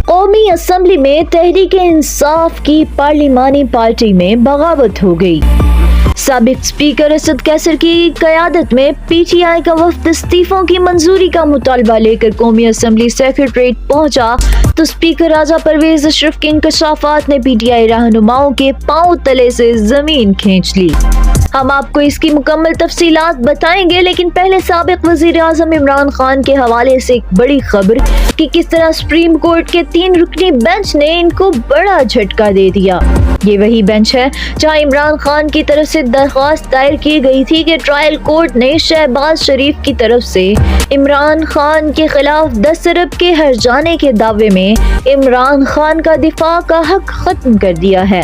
قومی اسمبلی میں تحریک انصاف کی پارلیمانی پارٹی میں بغاوت ہو گئی۔ سابق اسپیکر اسد قیصر کی قیادت میں پی ٹی آئی کا وفد استعفوں کی منظوری کا مطالبہ لے کر قومی اسمبلی سیکریٹریٹ پہنچا تو اسپیکر راجہ پرویز اشرف کے انکشافات نے پی ٹی آئی رہنماؤں کے پاؤں تلے سے زمین کھینچ لی۔ ہم آپ کو اس کی مکمل تفصیلات بتائیں گے، لیکن پہلے سابق وزیر اعظم عمران خان کے حوالے سے ایک بڑی خبر کہ کس طرح سپریم کورٹ کے 3 رکنی بینچ نے ان کو بڑا جھٹکا دے دیا۔ یہ وہی بینچ ہے جہاں عمران خان کی طرف سے درخواست دائر کی گئی تھی کہ ٹرائل کورٹ نے شہباز شریف کی طرف سے عمران خان کے خلاف 10 ارب کے ہرجانے کے دعوے میں عمران خان کا دفاع کا حق ختم کر دیا ہے۔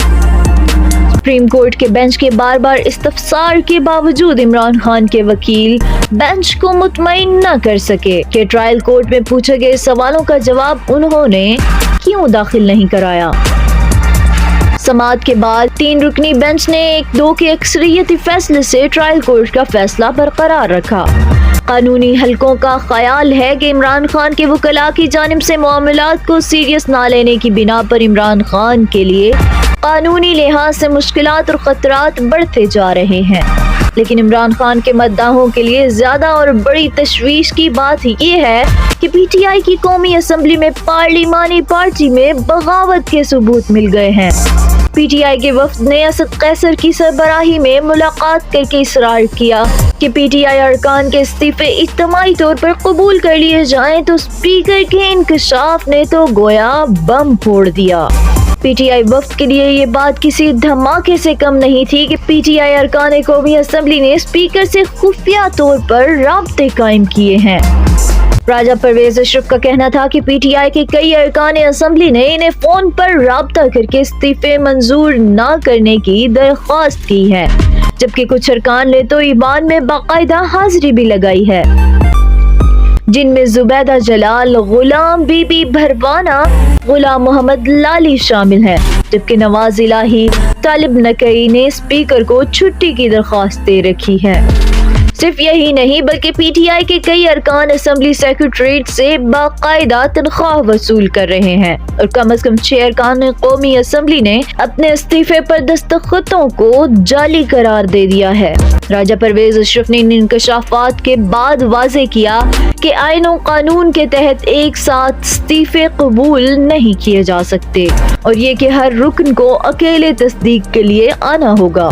سپریم کورٹ کے بینچ کے بار بار استفسار کے باوجود عمران خان کے وکیل بینچ کو مطمئن نہ کر سکے کہ ٹرائل کورٹ میں پوچھے گئے سوالوں کا جواب انہوں نے کیوں داخل نہیں کرایا۔ سماعت کے بعد 3 رکنی بینچ نے 1-2 کے اکثریتی فیصلے سے ٹرائل کورٹ کا فیصلہ برقرار رکھا۔ قانونی حلقوں کا خیال ہے کہ عمران خان کے وکلاء کی جانب سے معاملات کو سیریس نہ لینے کی بنا پر عمران خان کے لیے قانونی لحاظ سے مشکلات اور خطرات بڑھتے جا رہے ہیں، لیکن عمران خان کے مداحوں کے لیے زیادہ اور بڑی تشویش کی بات یہ ہے کہ پی ٹی آئی کی قومی اسمبلی میں پارلیمانی پارٹی میں بغاوت کے ثبوت مل گئے ہیں۔ پی ٹی آئی کے وفد نے اسد قیصر کی سربراہی میں ملاقات کر کے اصرار کیا کہ پی ٹی آئی ارکان کے استعفے اجتماعی طور پر قبول کر لیے جائیں تو اسپیکر کے انکشاف نے تو گویا بم پھوڑ دیا۔ پی ٹی آئی وفد کے لیے یہ بات کسی دھماکے سے کم نہیں تھی کہ پی ٹی آئی ارکان قومی اسمبلی نے اسپیکر سے خفیہ طور پر رابطے قائم کیے ہیں۔ راجہ پرویز اشرف کا کہنا تھا کہ پی ٹی آئی کے کئی ارکان اسمبلی نے انہیں فون پر رابطہ کر کے استعفے منظور نہ کرنے کی درخواست کی ہے، جبکہ کچھ ارکان نے تو ایوان میں باقاعدہ حاضری بھی لگائی ہے، جن میں زبیدہ جلال، Ghulam be be Bharwana, Ghulam Muhammad lolly شامل ہیں، جبکہ نواز الہی، طالب نقی نے اسپیکر کو چھٹی کی درخواست دے رکھی ہے۔ صرف یہی نہیں بلکہ پی ٹی آئی کے کئی ارکان اسمبلی سیکریٹریٹ سے باقاعدہ تنخواہ وصول کر رہے ہیں، اور کم از کم 6 ارکان قومی اسمبلی نے اپنے استعفے پر دستخطوں کو جعلی قرار دے دیا ہے۔ راجہ پرویز اشرف نے ان انکشافات کے بعد واضح کیا کہ آئین و قانون کے تحت ایک ساتھ استعفے قبول نہیں کیے جا سکتے، اور یہ کہ ہر رکن کو اکیلے تصدیق کے لیے آنا ہوگا۔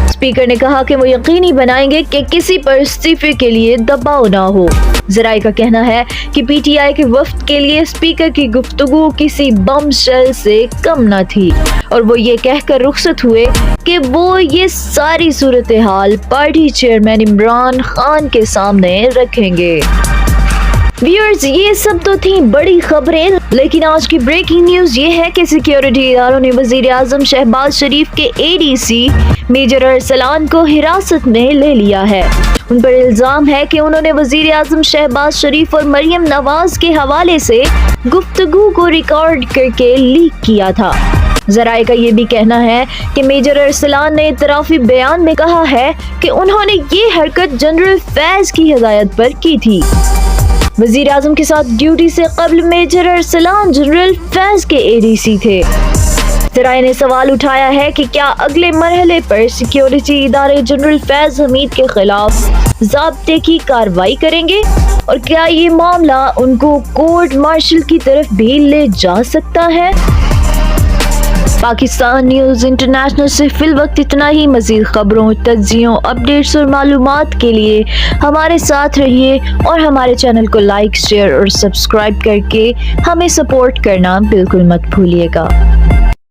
اسپیکر نے کہا کہ وہ یقینی بنائیں گے کہ کسی پر استعفے کے لیے دباؤ نہ ہو۔ ذرائع کا کہنا ہے کہ پی ٹی آئی کے وفد کے لیے اسپیکر کی گفتگو کسی بم شیل سے کم نہ تھی، اور وہ یہ کہہ کر رخصت ہوئے کہ وہ یہ ساری صورتحال پارٹی چیئرمین عمران خان کے سامنے رکھیں گے۔ ویورز، یہ سب تو تھیں بڑی خبریں، لیکن آج کی بریکنگ نیوز یہ ہے کہ سیکیورٹی اداروں نے وزیر اعظم شہباز شریف کے اے ڈی سی میجر ارسلان کو حراست میں لے لیا ہے۔ ان پر الزام ہے کہ انہوں نے وزیر اعظم شہباز شریف اور مریم نواز کے حوالے سے گفتگو کو ریکارڈ کر کے لیک کیا تھا۔ ذرائع کا یہ بھی کہنا ہے کہ میجر ارسلان نے اعترافی بیان میں کہا ہے کہ انہوں نے یہ حرکت جنرل فیض کی ہدایت پر کی تھی۔ وزیر اعظم کے ساتھ ڈیوٹی سے قبل میجر ارسلان جنرل فیض کے اے ڈی سی تھے۔ ذرائع نے سوال اٹھایا ہے کہ کیا اگلے مرحلے پر سیکیورٹی ادارے جنرل فیض حمید کے خلاف ضابطے کی کارروائی کریں گے، اور کیا یہ معاملہ ان کو کورٹ مارشل کی طرف بھی لے جا سکتا ہے؟ پاکستان نیوز انٹرنیشنل سے فی الوقت اتنا ہی۔ مزید خبروں، تجزیوں، اپڈیٹس اور معلومات کے لیے ہمارے ساتھ رہیے، اور ہمارے چینل کو لائک، شیئر اور سبسکرائب کر کے ہمیں سپورٹ کرنا بالکل مت بھولیے گا۔